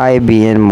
IBN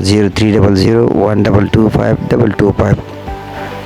030012252225۔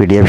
PDF